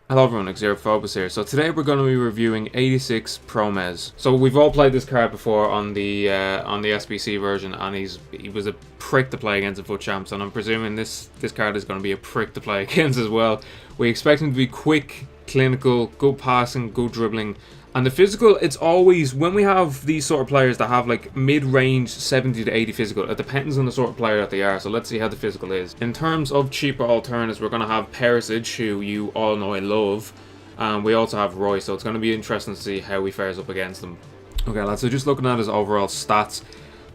Hello everyone, Xerophobus here. So today we're going to be reviewing 86 Promes. So we've all played this card before on the SBC version, and he was a prick to play against the FUT champs, and I'm presuming this card is going to be a prick to play against as well. We expect him to be quick, clinical, good passing, good dribbling. And the physical, it's always, when we have these sort of players that have like mid-range 70 to 80 physical, it depends on the sort of player that they are, so let's see how the physical is. In terms of cheaper alternatives, we're going to have Perisic, who you all know I love, and we also have Roy, so it's going to be interesting to see how he fares up against them. Okay lads, so just looking at his overall stats,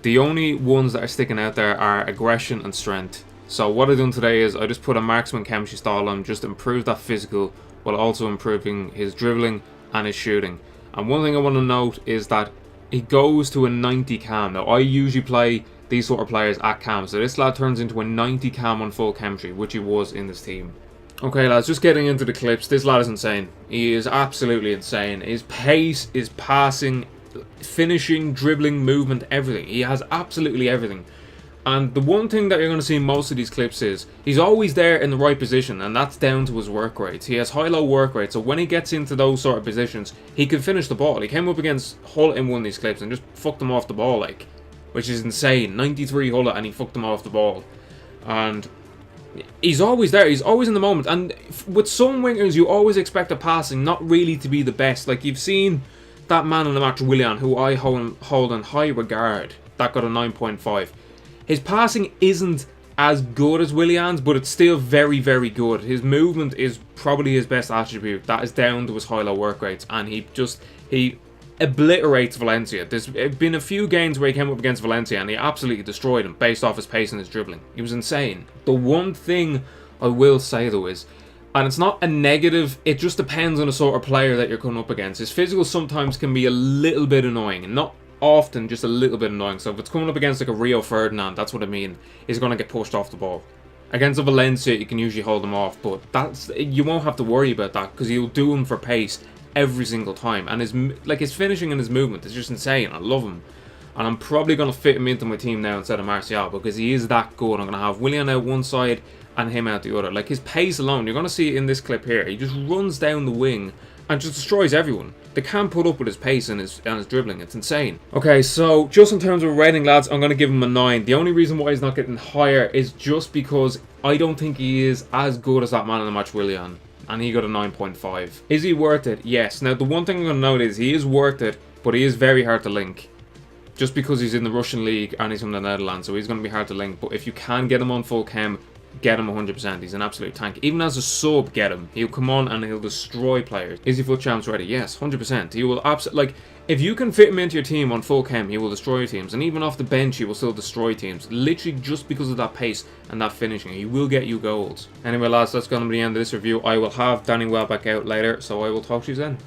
the only ones that are sticking out there are aggression and strength. So what I've done today is I just put a marksman chemistry style on, just to improve that physical, while also improving his dribbling and his shooting. And one thing I want to note is that he goes to a 90 cam. Now, I usually play these sort of players at cam, so this lad turns into a 90 cam on full chemistry, which he was in this team. Okay, lads, just getting into the clips. This lad is insane. He is absolutely insane. His pace, his passing, finishing, dribbling, movement, everything. He has absolutely everything. And the one thing that you're going to see in most of these clips is he's always there in the right position, and that's down to his work rates. He has high-low work rates, so when he gets into those sort of positions, he can finish the ball. He came up against Hull in one of these clips and just fucked him off the ball, like, which is insane. 93 Hull and he fucked him off the ball. And he's always there. He's always in the moment. And with some wingers, you always expect the passing not really to be the best. Like, you've seen that man in the match, Willian, who I hold in high regard, that got a 9.5. His passing isn't as good as Willian's, but it's still very, very good. His movement is probably his best attribute. That is down to his high-low work rates, and he obliterates Valencia. There's been a few games where he came up against Valencia, and he absolutely destroyed him based off his pace and his dribbling. He was insane. The one thing I will say, though, is, and it's not a negative, it just depends on the sort of player that you're coming up against. His physical sometimes can be a little bit annoying, and not often, just a little bit annoying. So if it's coming up against like a Rio Ferdinand, that's what I mean, he's going to get pushed off the ball. Against a Valencia, you can usually hold him off, but you won't have to worry about that, because he'll do him for pace every single time. And his finishing and his movement is just insane. I love him. And I'm probably going to fit him into my team now instead of Martial, because he is that good. I'm going to have Willian out one side and him out the other. Like, his pace alone, you're going to see it in this clip here, he just runs down the wing and just destroys everyone. They can't put up with his pace and his dribbling. It's insane. Okay, so just in terms of rating, lads, I'm going to give him a 9. The only reason why he's not getting higher is just because I don't think he is as good as that man in the match, Willian. And he got a 9.5. Is he worth it? Yes. Now, the one thing I'm going to note is he is worth it, but he is very hard to link. Just because he's in the Russian league and he's from the Netherlands, so he's going to be hard to link. But if you can get him on full chem, get him 100%. He's an absolute tank. Even as a sub, get him. He'll come on and he'll destroy players. Is he FUT champs ready? Yes, 100%. He will absolutely, like, if you can fit him into your team on full chem, he will destroy teams. And even off the bench, he will still destroy teams. Literally just because of that pace and that finishing. He will get you goals. Anyway, lads, that's going to be the end of this review. I will have Danny Welbeck out later, so I will talk to you then.